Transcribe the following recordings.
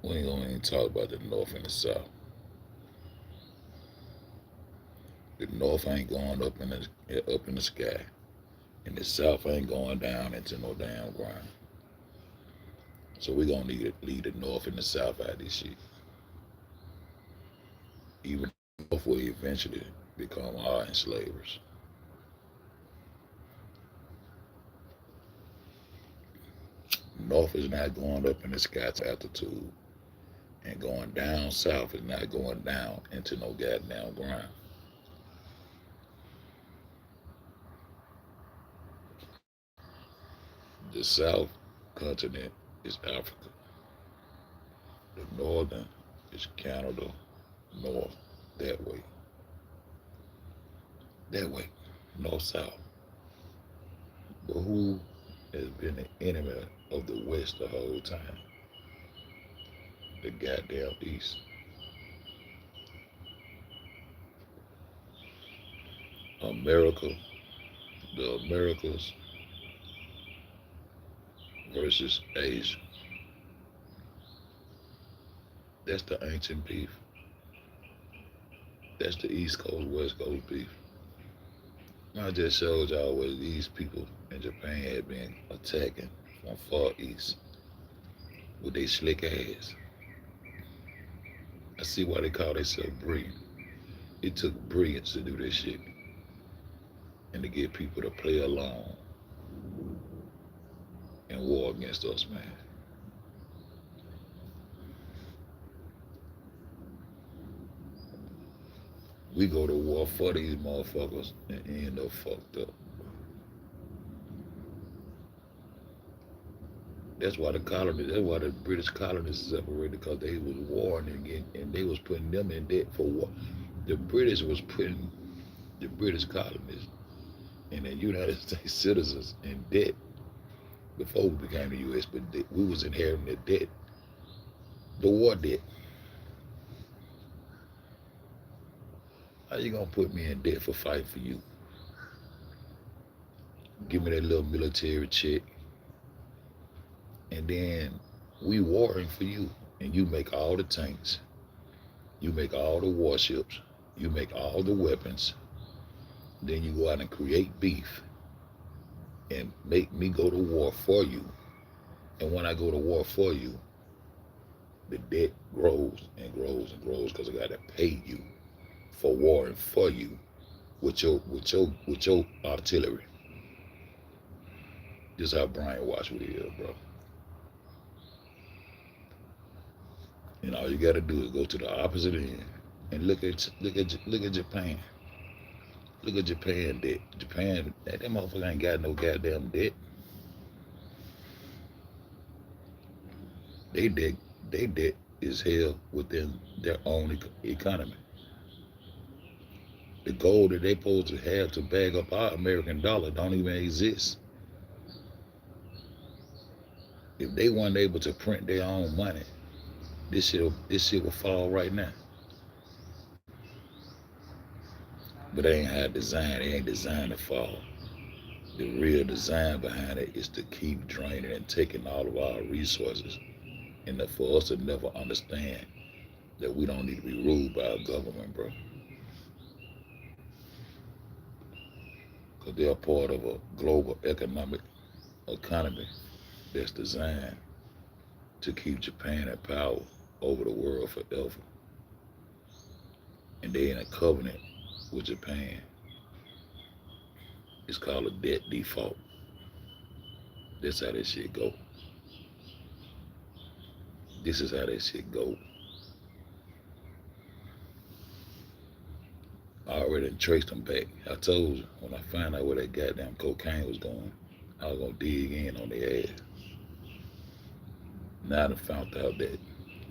We ain't gonna even talk about the North and the South. The North ain't going up in the sky, and the South ain't going down into no damn ground. So we gonna need to leave the North and the South out of this shit. Even the North will eventually become our enslavers. North is not going up in the sky to altitude, and going down south is not going down into no goddamn ground. The South continent is Africa. The northern is Canada, north, that way, that way, north south. But who has been the enemy of the West the whole time? The goddamn East. America, the Americas versus Asia. That's the ancient beef. That's the East Coast, West Coast beef. I just showed y'all where these people in Japan had been attacking from far east with their slick ass. I see why they call themselves brilliant. It took brilliance to do this shit and to get people to play along and war against us, man. We go to war for these motherfuckers and end up fucked up. That's why the British colonists separated, because they was warring and they was putting them in debt for war. The British was putting the British colonists and the United States citizens in debt before we became the U.S., but we was inheriting the debt, the war debt. How you gonna put me in debt for fighting for you? Give me that little military check, and then we warring for you, and you make all the tanks, you make all the warships, you make all the weapons, then you go out and create beef and make me go to war for you. And when I go to war for you, the debt grows and grows and grows because I gotta pay you for warring for you with your artillery. This is how brainwashed we is, bro. And all you gotta do is go to the opposite end and look at Japan. Look at Japan debt. Japan, that motherfucker ain't got no goddamn debt. They debt, they debt is held within their own economy. The gold that they supposed to have to bag up our American dollar don't even exist. If they weren't able to print their own money, this shit will fall right now. But they ain't had design. They ain't designed to fall. The real design behind it is to keep draining and taking all of our resources, and for us to never understand that we don't need to be ruled by a government, bro, because they're part of a global economy that's designed to keep Japan in power over the world forever. And they in a covenant with Japan. It's called a debt default. That's how that shit go. This is how that shit go. I already traced them back. I told you when I found out where that goddamn cocaine was going, I was gonna dig in on their ass. Now I found out that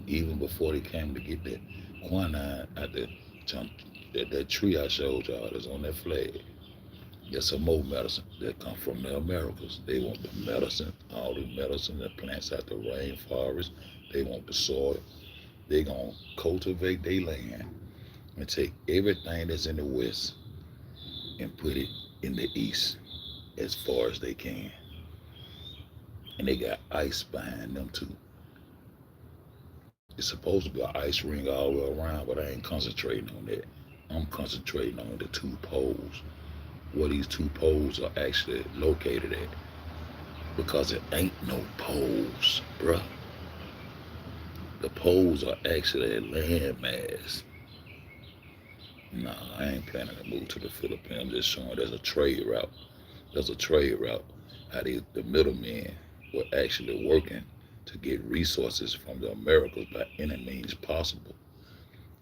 even before they came to get that quinine out that tree I showed y'all that's on that flag, there's some more medicine that come from the Americas. They want the medicine, all the medicine that plants out the rainforest. They want the soil. They gonna cultivate their land and take everything that's in the West and put it in the East as far as they can. And they got ice behind them too. It's supposed to be an ice ring all the way around, but I ain't concentrating on that. I'm concentrating on the two poles, where these two poles are actually located at. Because it ain't no poles, bruh. The poles are actually a landmass. Nah, I ain't planning to move to the Philippines. I'm just showing there's a trade route. There's a trade route. How the middlemen were actually working to get resources from the Americas by any means possible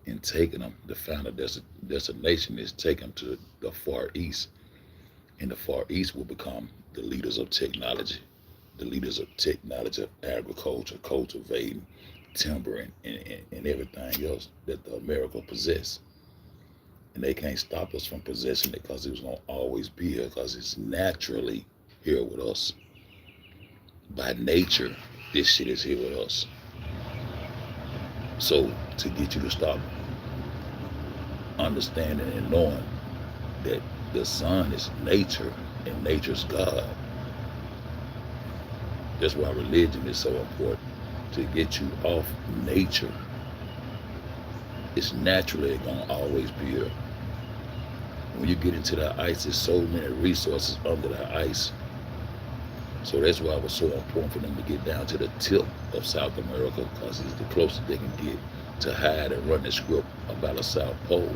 and taking them. The final destination is taking them to the Far East. And the Far East will become the leaders of technology, the leaders of technology of agriculture, cultivating, timber, and everything else that the America possess. And they can't stop us from possessing it because it was going to always be here because it's naturally here with us. By nature, this shit is here with us. So to get you to stop understanding and knowing that the sun is nature and nature's God, that's why religion is so important. To get you off nature, it's naturally going to always be here. When you get into that ice, there's so many resources under that ice. So that's why it was so important for them to get down to the tip of South America, because it's the closest they can get to hide and run the script about the South Pole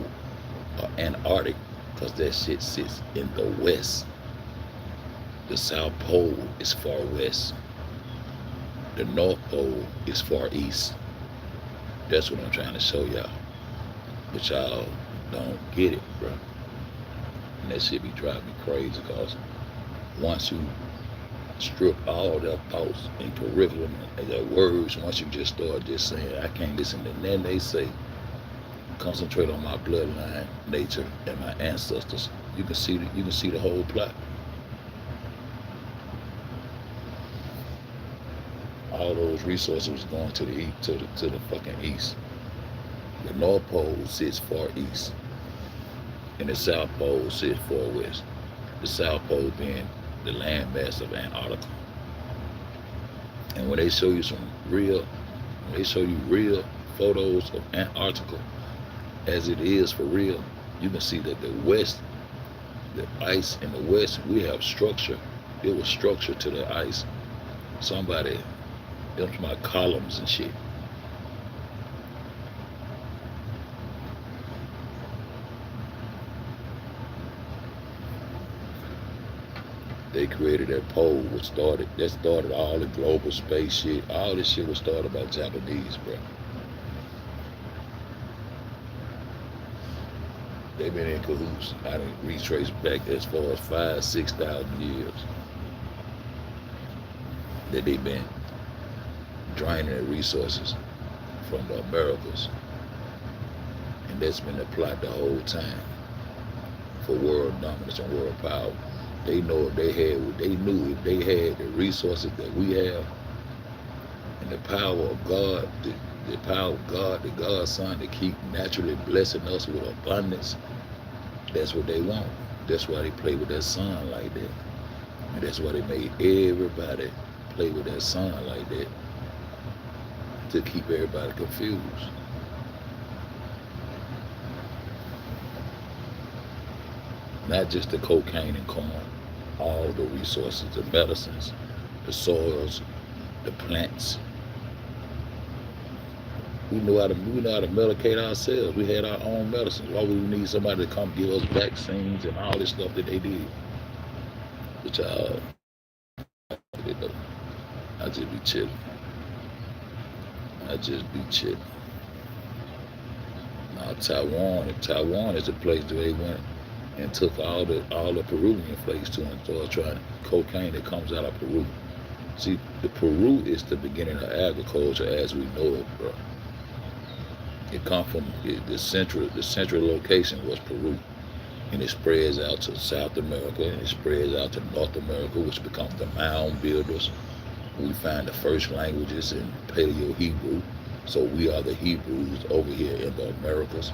or Antarctic, because that shit sits in the west. The South Pole is far west. The North Pole is far east. That's what I'm trying to show y'all. But y'all don't get it, bro. And that shit be driving me crazy, because once you strip all their thoughts and curriculum and their words, once you just start just saying, I can't listen to nothing they say, concentrate on my bloodline, nature, and my ancestors, you can see the whole plot. All those resources was going to the east, to the fucking east. The North Pole sits far east, and the South Pole sits far west. The South Pole being the landmass of Antarctica. And when they show you real photos of Antarctica as it is for real, you can see that the west, the ice in the west, we have structure. It was structure to the ice. Somebody, them my columns and shit. They created that pole, that started all the global space shit. All this shit was started by Japanese, bro. They've been in cahoots. I didn't retrace back as far as 5,000-6,000 years that they've been draining their resources from the Americas. And that's been the plot the whole time for world dominance and world power. They know if they knew if they had the resources that we have and the power of God, the power of God, the God's Son, to keep naturally blessing us with abundance, that's what they want. That's why they play with that sun like that. And that's why they made everybody play with that sun like that, to keep everybody confused. Not just the cocaine and corn, all the resources, the medicines, the soils, the plants. We know how to medicate ourselves. We had our own medicines. Why would we need somebody to come give us vaccines and all this stuff that they did? Which I just be chilling. I just be chilling. Now Taiwan is a place where they went and took all the Peruvian flakes to and started trying cocaine that comes out of Peru. See, the Peru is the beginning of agriculture as we know it, bro. It come from the central location was Peru, and it spreads out to South America, and it spreads out to North America, which becomes the mound builders. We find the first languages in Paleo Hebrew, so we are the Hebrews over here in the Americas.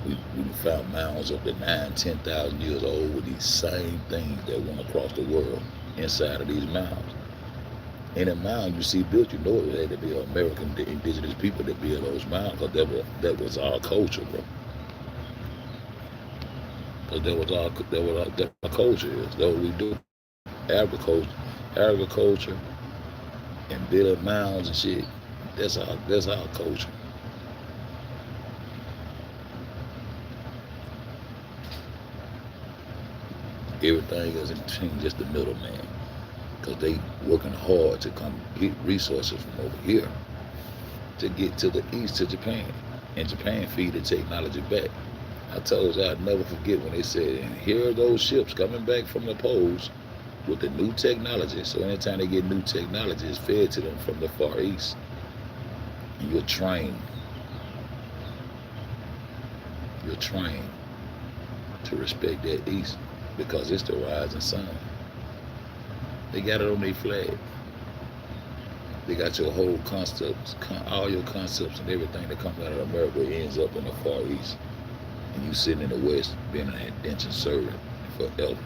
We found mounds up to 9,000, 10,000 years old with these same things that went across the world inside of these mounds. Any mound you see built, you know it had to be American indigenous people that built those mounds, because that was our culture, bro. Because that our culture is. That's what we do. Agriculture and building mounds and shit. That's our culture. Everything is in between just the middleman, because they working hard to come get resources from over here to get to the east to Japan, and Japan feed the technology back. I told you I'd never forget when they said, and here are those ships coming back from the poles with the new technology. So anytime they get new technology, it's fed to them from the Far East. And you're trained to respect that East, because it's the rising sun. They got it on their flag. They got your whole concepts, all your concepts and everything that comes out of America ends up in the Far East. And you sitting in the West being an indentured servant forever.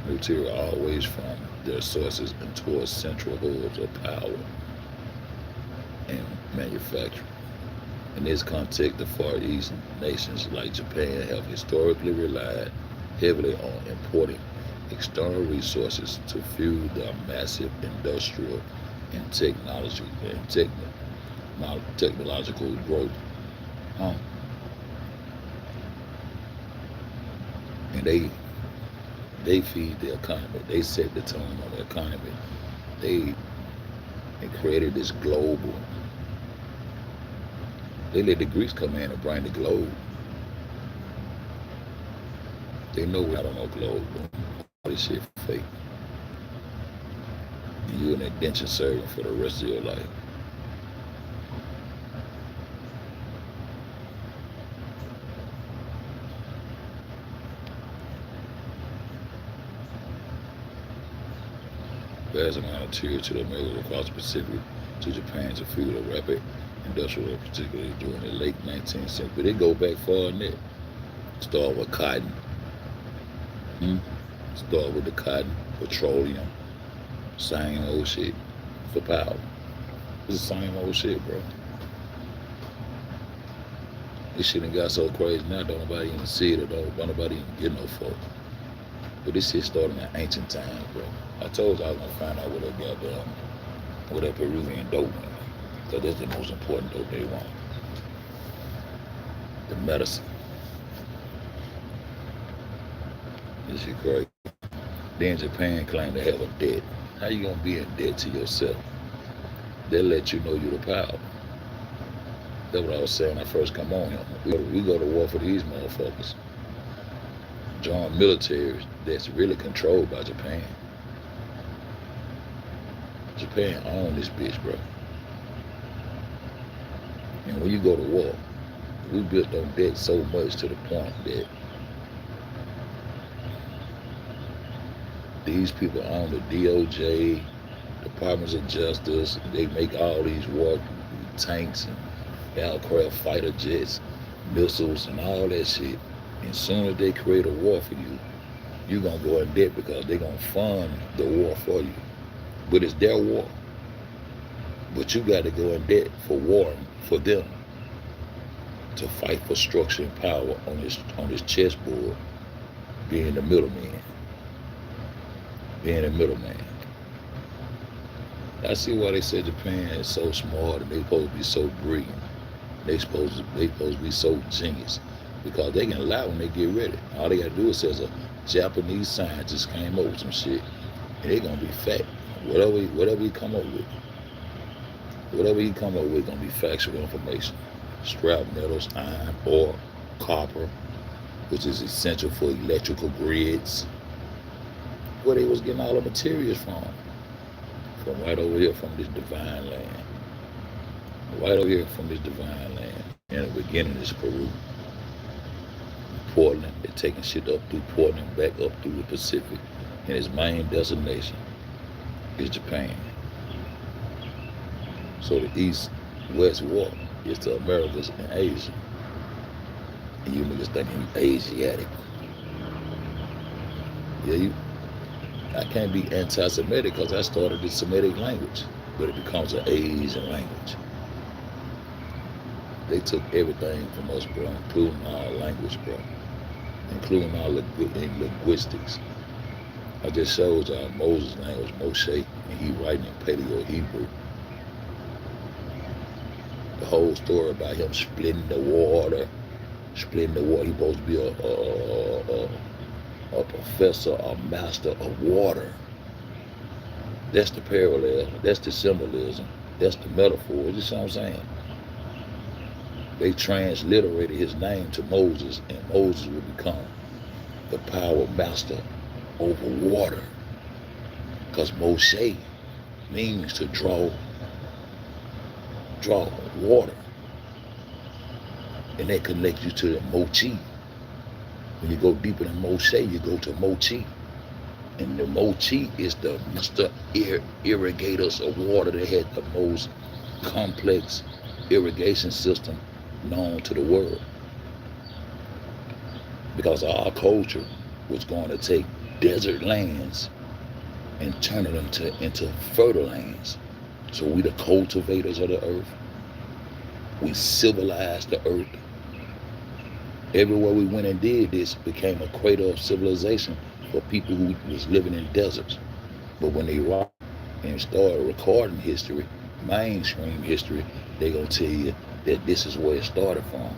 Material always from their sources and towards central hubs of power and manufacturing. In this context, the Far East nations like Japan have historically relied heavily on importing external resources to fuel their massive industrial and technological growth. Um, and they feed the economy. They set the tone on the economy. They created this global. They let the Greeks come in and bring the globe. They know we're not on no globe. All this shit fake. And you're an indentured servant for the rest of your life. Vast amount of material to the Americas across the Pacific to Japan to fuel a rapid industrial, particularly during the late 19th century. But it go back far in that. Start with cotton. Start with the cotton, petroleum, same old shit for power. It's the same old shit, bro. This shit done got so crazy now, don't nobody even see it, or don't nobody even get no fuck. But this shit started in ancient times, bro. I told you I was gonna find out what that Peruvian dope was. Because that's the most important dope they want. The medicine. This shit crazy. Then Japan claimed to have a debt. How you gonna be in debt to yourself? They let you know you're the power. That's what I was saying when I first come on here. We go to war for these motherfuckers. Join militaries that's really controlled by Japan. Japan own this bitch, bro. And when you go to war, we built on debt so much to the point that these people own the DOJ, Departments of Justice. They make all these war tanks and aircraft fighter jets, missiles, and all that shit. And soon as they create a war for you, you're going to go in debt because they're going to fund the war for you. But it's their war. But you got to go in debt for warring for them to fight for structure and power on this chessboard, being the middleman. Being a middleman. I see why they say Japan is so smart and they supposed to be so brilliant. They supposed to be so genius. Because they can lie when they get ready. All they gotta do is say a Japanese scientist came up with some shit, and they gonna be fact. Whatever he come up with. Whatever he come up with gonna be factual information. Scrap metals, iron, ore, copper, which is essential for electrical grids. Where they was getting all the materials from. From right over here from this divine land. Right over here from this divine land. In the beginning is Peru. Portland, they're taking shit up through Portland, back up through the Pacific. And its main destination is Japan. So the East-West war is the Americas and Asia. And you niggas thinking Asiatic. Yeah, I can't be anti-Semitic because I started the Semitic language, but it becomes an Asian language. They took everything from us, bro, including our language, bro, including our linguistics. I just showed y'all Moses' name was Moshe, and he writing in Paleo Hebrew. The whole story about him splitting the water, He supposed to be a professor, a master of water. That's the parallel. That's the symbolism. That's the metaphor. You see what I'm saying? They transliterated his name to Moses, and Moses would become the power master over water. Because Moshe means to draw water. And that connects you to the Mochi. When you go deeper than Moshe, you go to Mochi. And the Mochi is the master irrigators of water. They had the most complex irrigation system known to the world. Because our culture was going to take desert lands and turn it into fertile lands. So we the cultivators of the earth. We civilized the earth. Everywhere we went and did this became a cradle of civilization for people who was living in deserts. But when they rock and started recording history, mainstream history, they gonna tell you that this is where it started from.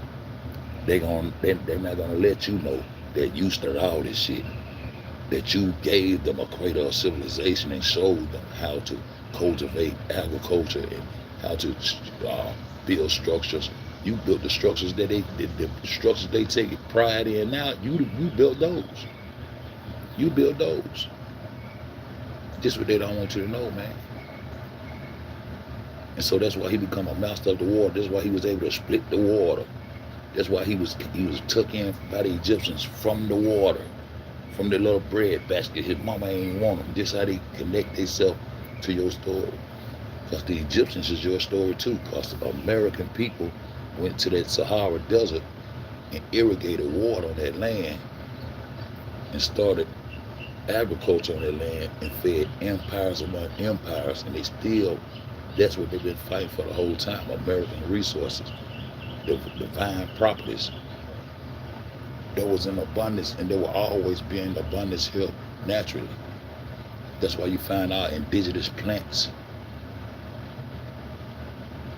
They're not gonna let you know that you started all this shit. That you gave them a cradle of civilization and showed them how to cultivate agriculture and how to build structures. You built the structures that the structures they take pride in now. You built those. You built those. This is what they don't want you to know, man. And so that's why he become a master of the water. That's why he was able to split the water. That's why he was took in by the Egyptians from the water, from the little bread basket. His mama ain't want them. Just how they connect themselves to your story. Because the Egyptians is your story too. Because American people went to that Sahara desert and irrigated water on that land and started agriculture on that land and fed empires among empires. And that's what they've been fighting for the whole time. American resources, the divine properties. There was an abundance, and there will always be an abundance here naturally. That's why you find our indigenous plants.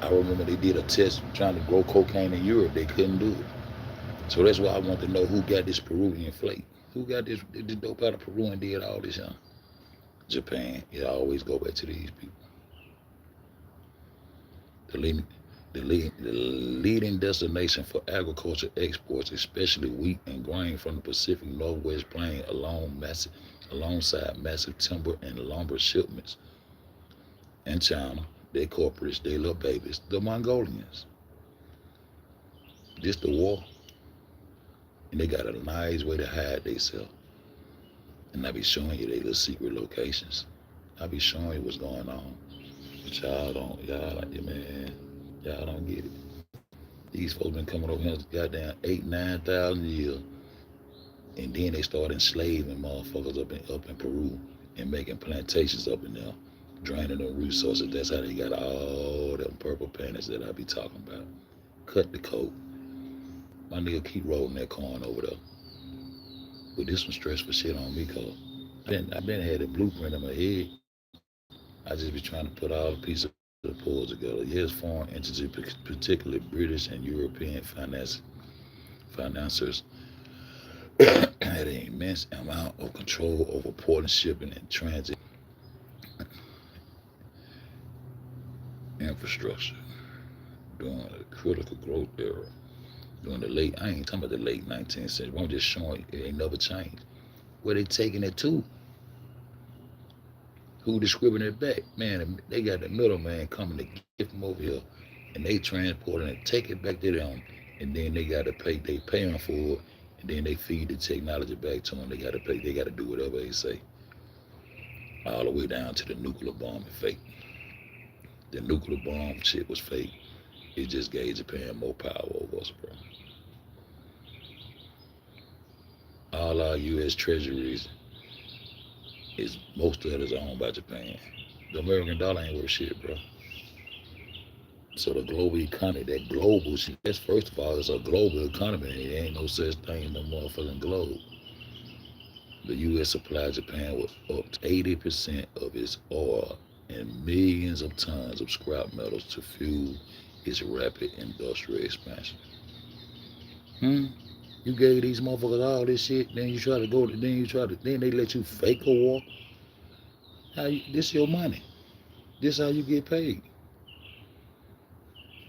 I remember they did a test trying to grow cocaine in Europe. They couldn't do it. So that's why I want to know who got this Peruvian flake. Who got this dope out of Peru and did all this, Japan. You always go back to these people. The leading destination for agriculture exports, especially wheat and grain from the Pacific Northwest Plain alongside massive timber and lumber shipments. And China, their corporates, their little babies, the Mongolians. Just the war. And they got a nice way to hide themselves. And I be showing you their little secret locations. I be showing you what's going on. But y'all don't get it. These folks been coming over here goddamn 8,000-9,000 years. And then they start enslaving motherfuckers up in Peru and making plantations up in there, draining the resources. That's how they got all them purple panties that I be talking about. Cut the coat. My nigga keep rolling that corn over there. But this one stressful shit on me, cause I've been had a blueprint in my head. I just be trying to put all the pieces of the puzzle together. Yes, foreign entities, particularly British and European financiers, had an immense amount of control over port and shipping and transit infrastructure during a critical growth era. During I ain't talking about the late 19th century. I'm just showing it ain't never changed. Where they taking it to? Who distributing it back? Man, they got the middleman coming to get them over here, and they transport it and take it back to them, and then they got to pay. They pay them for it, and then they feed the technology back to them. They got to pay. They got to do whatever they say. All the way down to the nuclear bomb and fake. The nuclear bomb shit was fake. It just gave Japan more power over us, bro. All our U.S. treasuries is most of it is owned by Japan. The American dollar ain't worth shit, bro. So the global economy, that global shit, that's first of all, it's a global economy. There ain't no such thing as no motherfucking globe. The U.S. supplied Japan with up to 80% of its oil and millions of tons of scrap metals to fuel its rapid industrial expansion. Hmm? You gave these motherfuckers all this shit, then you try to go, then they let you fake a war. This your money. This how you get paid.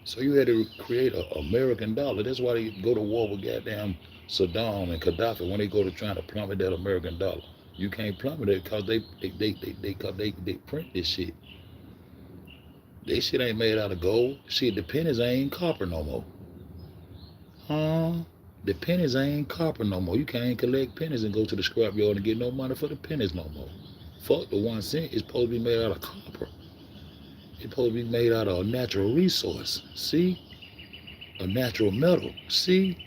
So you had to create an American dollar. That's why they go to war with goddamn Saddam and Gaddafi when they go to trying to plummet that American dollar. You can't plummet it because they print this shit. This shit ain't made out of gold. Shit, the pennies ain't copper no more. Huh? The pennies ain't copper no more. You can't collect pennies and go to the scrapyard and get no money for the pennies no more. Fuck the 1 cent. It's supposed to be made out of copper. It's supposed to be made out of a natural resource. See? A natural metal. See?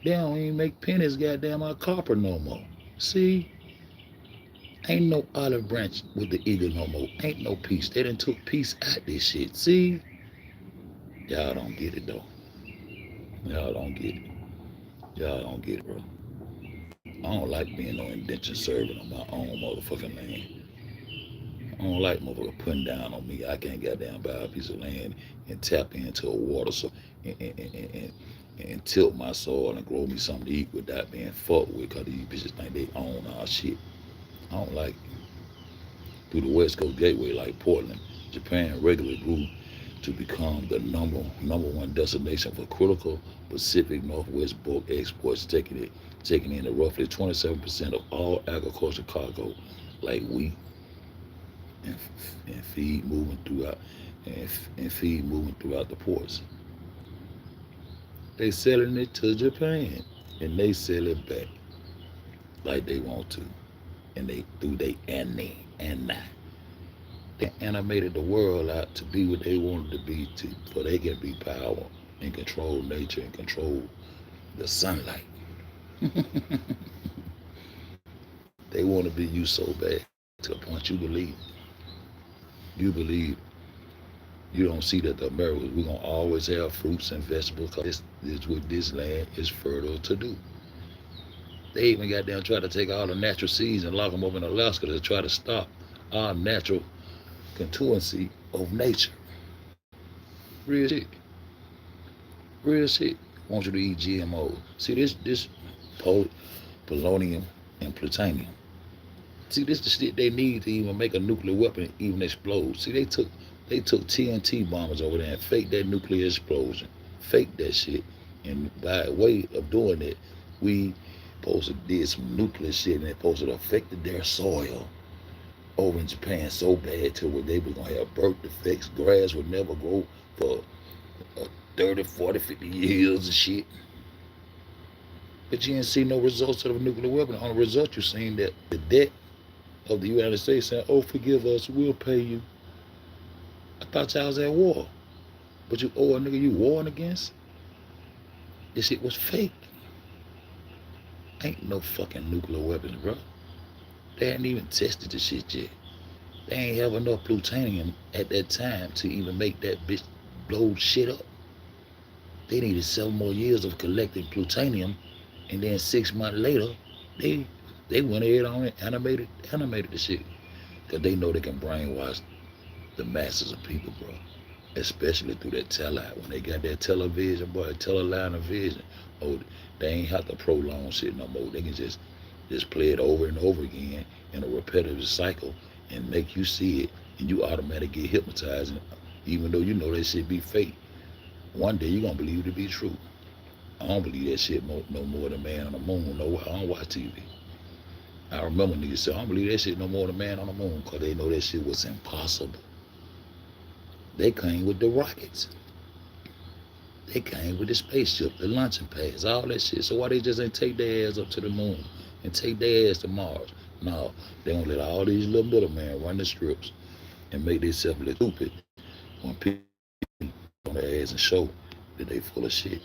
They don't even make pennies goddamn out of copper no more. See? Ain't no olive branch with the eagle no more. Ain't no peace. They done took peace out this shit. See? Y'all don't get it though. Y'all don't get it. Y'all don't get it, bro. I don't like being no indentured servant on my own motherfucking land. I don't like motherfucker putting down on me. I can't goddamn buy a piece of land and tap into a water so and tilt my soil and grow me something to eat without being fucked with because these bitches think they own our shit. I don't like it. Through the West Coast Gateway like Portland, Japan regularly grew to become the number one destination for critical Pacific Northwest bulk exports, taking in roughly 27% of all agricultural cargo, like wheat and, and feed moving throughout and feed moving throughout the ports. They selling it to Japan, and they sell it back like they want to, and they do they and not. They animated the world out to be what they wanted to be to, for they can be power and control nature and control the sunlight. They want to be you so bad to the point you believe. You believe you don't see that the Americans, we're going to always have fruits and vegetables because this is what this land is fertile to do. They even got down try to take all the natural seeds and lock them up in Alaska to try to stop our natural continuancy of nature. Real shit. Real shit. Want you to eat GMOs. See this polonium and plutonium. See, this the shit they need to even make a nuclear weapon even explode. See, they took TNT bombers over there and faked that nuclear explosion. Faked that shit. And by way of doing it, we supposed to did some nuclear shit and it supposed to affected their soil over in Japan so bad to where they were gonna have birth defects. Grass would never grow for 30, 40, 50 years and shit. But you didn't see no results of the nuclear weapon. On the result, you seen that the debt of the United States saying, "Oh, forgive us, we'll pay you." I thought y'all was at war, but you owe a nigga you warring against. This shit was fake. Ain't no fucking nuclear weapons, bro. They hadn't even tested the shit yet. They ain't have enough plutonium at that time to even make that bitch blow shit up. They needed 7 more years of collecting plutonium, and then 6 months later, they they went ahead on it, animated the shit, cause they know they can brainwash the masses of people, bro. Especially through that television. When they got that television, boy, teleline of vision. Oh, they ain't have to prolong shit no more. They can just play it over and over again in a repetitive cycle and make you see it, and you automatically get hypnotized, even though you know that shit be fake. One day you gonna believe it to be true. I don't believe that shit no more than Man on the Moon. No, I don't watch TV. I remember niggas say, I don't believe that shit no more than Man on the Moon, because they know that shit was impossible. They came with the rockets. They came with the spaceship, the launching pads, all that shit. So why they just ain't take their ass up to the moon and take their ass to Mars? No, they gonna let all these little middlemen run the strips and make themselves look stupid when people on their ass and show that they full of shit.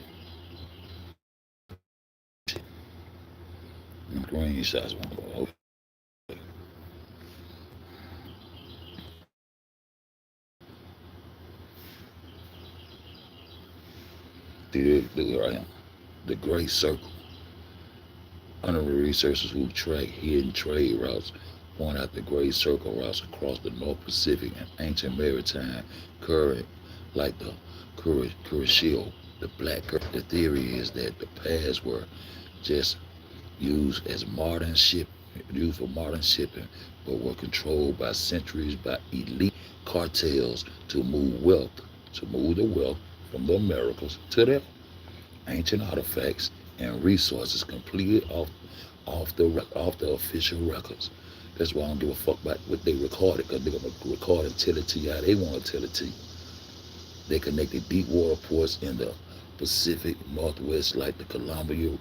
Screenshots won't go over. See, look right here. The Great Circle. Honorary researchers who track hidden trade routes point out the Great Circle routes across the North Pacific and ancient maritime current like the Kurashio, the Black Current. The theory is that the paths were just used for modern shipping, but were controlled by centuries by elite cartels to move the wealth from the Americas to them. Ancient artifacts and resources completed off the official records. That's why I don't give a fuck about what they recorded, because they're gonna record and tell it to you how they want to tell it to you. They connected deep water ports in the Pacific Northwest, like the Columbia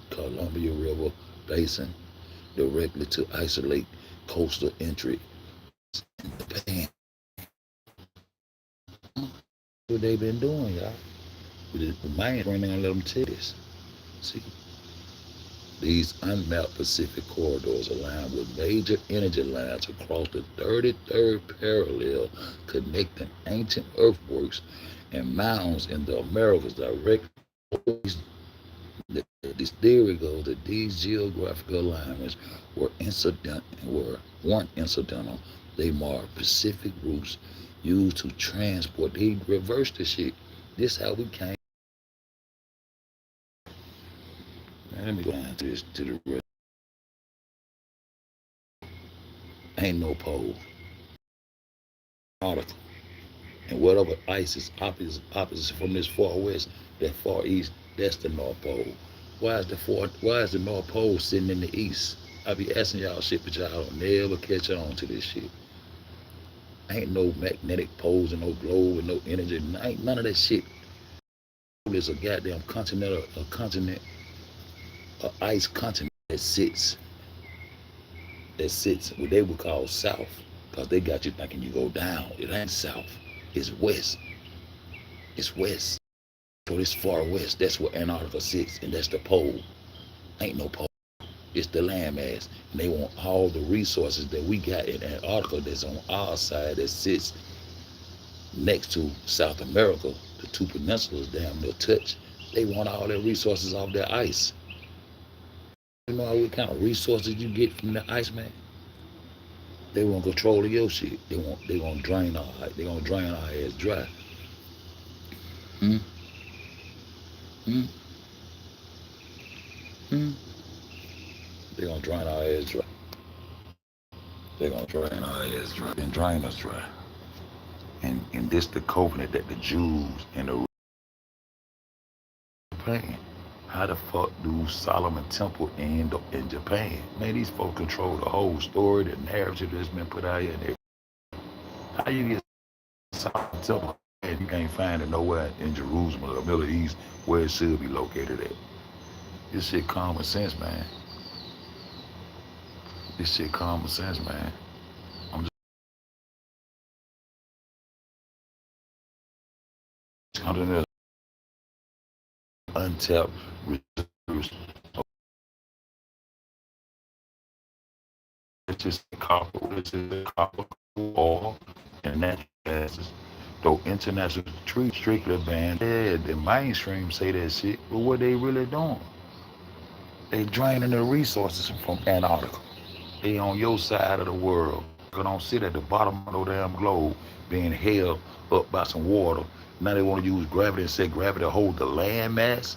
River Basin, directly to isolate coastal entry in Japan. What they been doing, y'all? The Mayans ain't gonna let them tell this. See, these unmapped Pacific corridors aligned with major energy lines across the 33rd parallel, connecting ancient earthworks and mounds in the Americas directly. This theory goes that these geographical alignments weren't incidental. They marked Pacific routes used to transport. They reversed the shit. This how we came. Man, let me go down to this to the rest. Ain't no pole. Article. And whatever ice is opposite from this far west, that far east, that's the North Pole. Why is the North Pole sitting in the east? I be asking y'all shit, but y'all don't never catch on to this shit. Ain't no magnetic poles and no globe and no energy. Ain't none of that shit. There's a goddamn a ice continent that sits what they would call south, because they got you thinking you go down. It ain't south. It's west. It's west. So this far west, that's where Antarctica sits, and that's the pole. Ain't no pole. It's the landmass. And they want all the resources that we got in Antarctica that's on our side that sits next to South America. The two peninsulas damn near touch. They want all their resources off their ice. You know what kind of resources you get from the ice, man? They want control of your shit. They gonna drain our ass dry. Hmm? Hmm? Hmm? They gonna drain our ass dry. They gonna drain our ass dry and drain us dry. And this the covenant that the Jews and the Japan. How the fuck do Solomon Temple end up in Japan? Man, these folks control the whole story, the narrative that's been put out here. And how you get Solomon Temple and you can't find it nowhere in Jerusalem or the Middle East where it should be located at? This shit common sense, man. This shit common sense, man. I'm just under the untapped reserves. It's just copper, oil, and natural gases. Though international treat strictly banned, yeah, the mainstream say that shit, but what they really doing? They draining the resources from Antarctica. They on your side of the world. They don't sit at the bottom of no damn globe being held up by some water. Now they want to use gravity and say gravity to hold the land mass.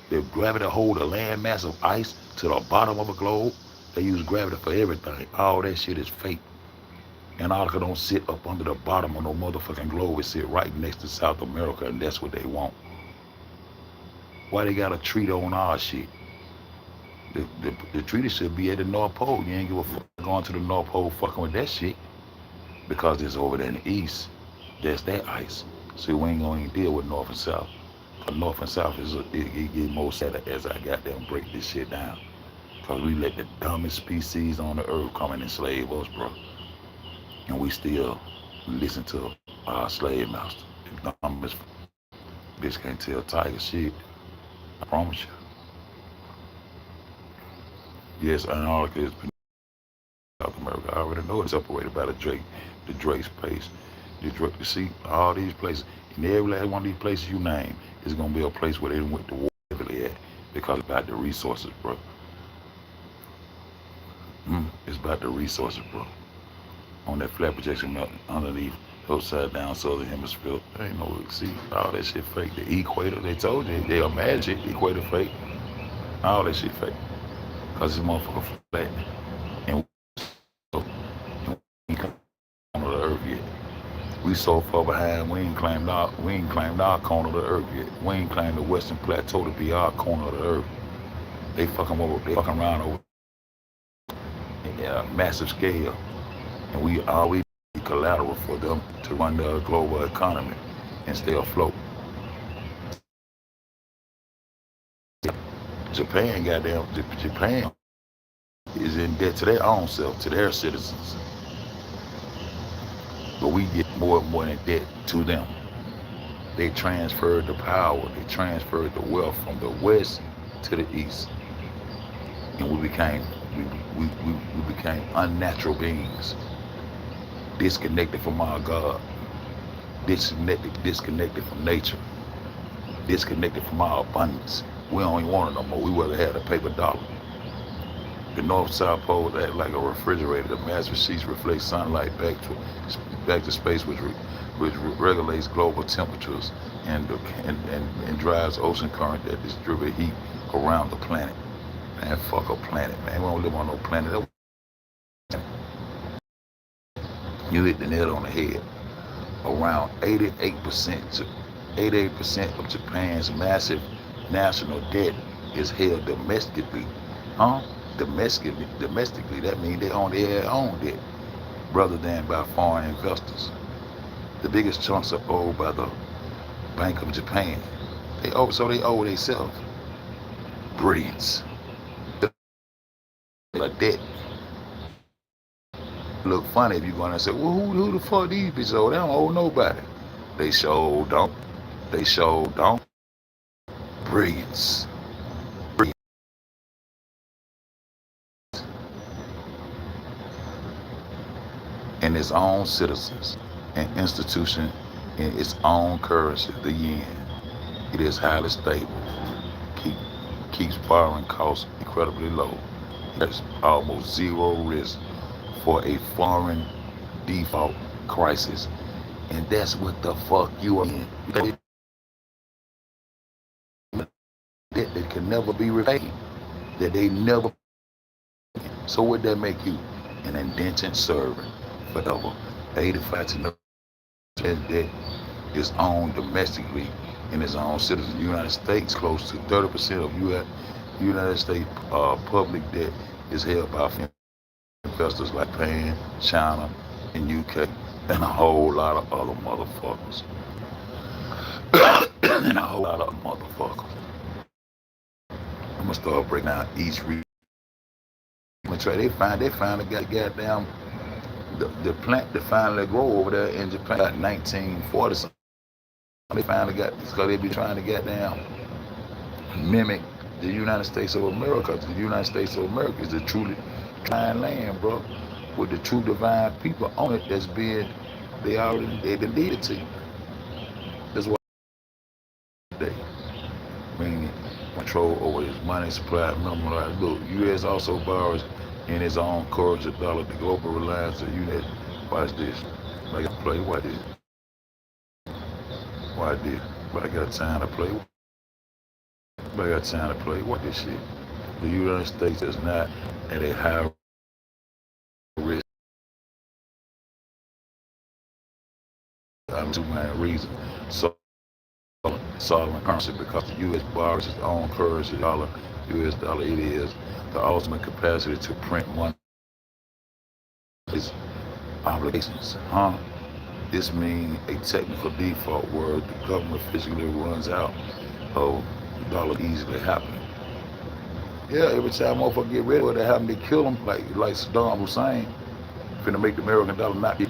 The gravity hold the land mass of ice to the bottom of a globe. They use gravity for everything. All that shit is fake. Antarctica don't sit up under the bottom of no motherfucking globe. It sit right next to South America, and that's what they want. Why they got a treaty on our shit? The treaty should be at the North Pole. You ain't give a fuck going to the North Pole fucking with that shit, because it's over there in the east. That's that ice. So we ain't gonna even deal with North and South. North and South it get more sad as I got them break this shit down. Because we let the dumbest species on the earth come and enslave us, bro. And we still listen to our slave master. The dumbest bitch can't tell tiger shit. I promise you. Yes, Antarctica is South America. I already know it's separated by the Drake space. You see all these places, and every last one of these places you name is gonna be a place where they went to war heavily at because it's about the resources, bro. It's about the resources, bro. On that flat projection underneath the upside down southern hemisphere, there ain't no see all that shit fake. The equator, they told you they imagine the equator fake. All that shit fake, cause this motherfucker flat, and we ain't come on the earth yet. We so far behind, we ain't claimed our corner of the earth yet. We ain't claimed the Western Plateau to be our corner of the earth. They fucking around over massive scale, and we always need collateral for them to run the global economy and stay afloat. Japan is in debt to their own self, to their citizens, but we get more and more in debt to them. They transferred the power, they transferred the wealth from the west to the east, and we became unnatural beings, disconnected from our God, disconnected from nature, disconnected from our abundance. We don't even want it no more. We rather have a paper dollar. The North South Pole act like a refrigerator. The massive sheets reflect sunlight back to space, which regulates global temperatures and drives ocean current that distribute heat around the planet. Man, fuck a planet, man. We don't live on no planet. You hit the nail on the head. Around 88% of Japan's massive national debt is held domestically. Huh? Domestically, that means they own their own debt rather than by foreign investors. The biggest chunks are owed by the Bank of Japan. They owe themselves. Brilliance. A debt. Look funny if you go in and say, well, who the fuck these bitches owe? They don't owe nobody. They sure don't. They sure don't. Brilliance. In its own citizens and institution in its own currency, the yen. It is highly stable, keep, keeps borrowing costs incredibly low. There's almost zero risk for a foreign default crisis. And that's what the fuck you are in. That can never be repaid. That they never. So what that make you? An indentured servant forever. 85 to no debt is owned domestically in its own citizens. The United States, close to 30% of United States public debt is held by investors like Japan, China, and UK, and a whole lot of other motherfuckers. And a whole lot of motherfuckers. I'm gonna start breaking down each region. They finally got goddamn the plant to finally grow over there in Japan, like 1940 something. They finally got this because they be trying to goddamn mimic the United States of America. The United States of America is the truly divine land, bro, with the true divine people on it they done did it to you. That's why they mean control over his money supply. Remember, like, look, U.S. also borrows in its own currency dollar. The global reliance on U.S. Watch this. Like I play, watch this. Watch this. But I got time to play. But I got time to play. Watch this shit. The United States is not at a high risk. Two main reasons. So sovereign currency because the U.S. borrows its own currency dollar. U.S. dollar. It is the ultimate capacity to print money. Its obligations, huh? This means a technical default where the government physically runs out of dollars easily happening. Yeah, every time motherfucker get ready for that happen, they kill them like Saddam Hussein, finna make the American dollar not be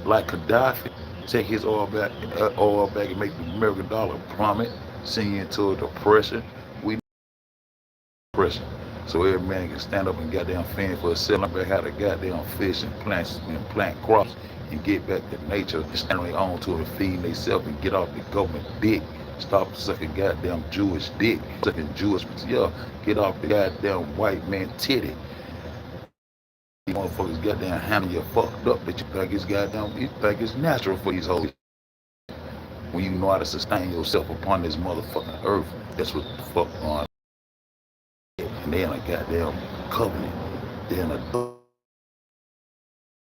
like Gaddafi, take his oil back and make the American dollar plummet, send you into a depression. We need depression. So every man can stand up and goddamn fend for himself, learn how to goddamn fish and plant crops and get back to nature and stand on their own to and feed themselves and get off the government dick. Stop sucking goddamn Jewish dick, sucking Jewish, yeah, get off the goddamn white man titty. These motherfuckers goddamn handle you fucked up that you think it's natural for these hoes. When you know how to sustain yourself upon this motherfucking earth, that's what the fuck going on. And they in a goddamn covenant. They're in a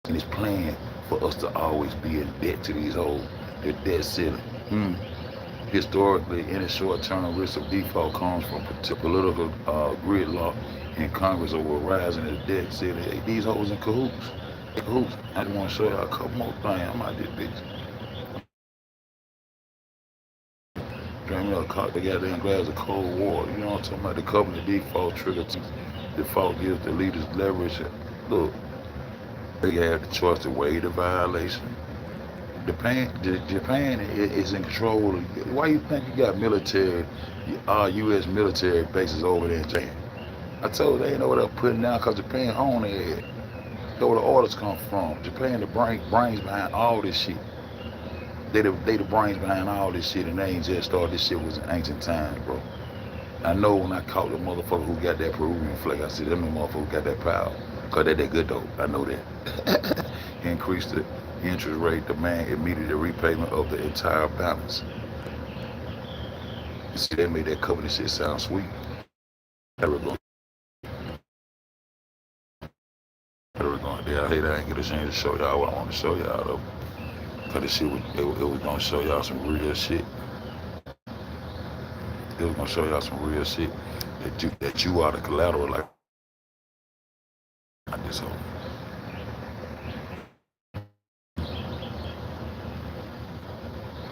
and it's planned for us to always be in debt to these hoes. They're debt ceiling. Historically, any short-term risk of default comes from political gridlock in Congress over rising the debt ceiling. Hey, these hoes in cahoots. Cahoots. I just want to show y'all a couple more things. I'm out this bitch. Drink me a cup, they goddamn glass of cold water. You know what I'm talking about? The covenant default trigger. Default gives the leaders leverage. Look, they have the choice to waive the violation. Japan is in control. Why you think you got military, U.S. military bases over there in Japan? I told you they ain't know what they're putting down because Japan own their head. That's where the orders come from. Japan the brains behind all this shit. They the brains behind all this shit, and they ain't just started this shit was in ancient times, bro. I know when I caught the motherfucker who got that Peruvian flag, I said, them motherfucker who got that power. Cause they that good though. I know that. Increase the interest rate, demand immediate repayment of the entire balance. You see, they made that covenant shit sound sweet. Never going. Never going. Yeah, I hate I ain't get a chance to show y'all what I want to show y'all though. Cause this shit it was gonna show y'all some real shit. It was gonna show y'all some real shit that you are the collateral like this whole.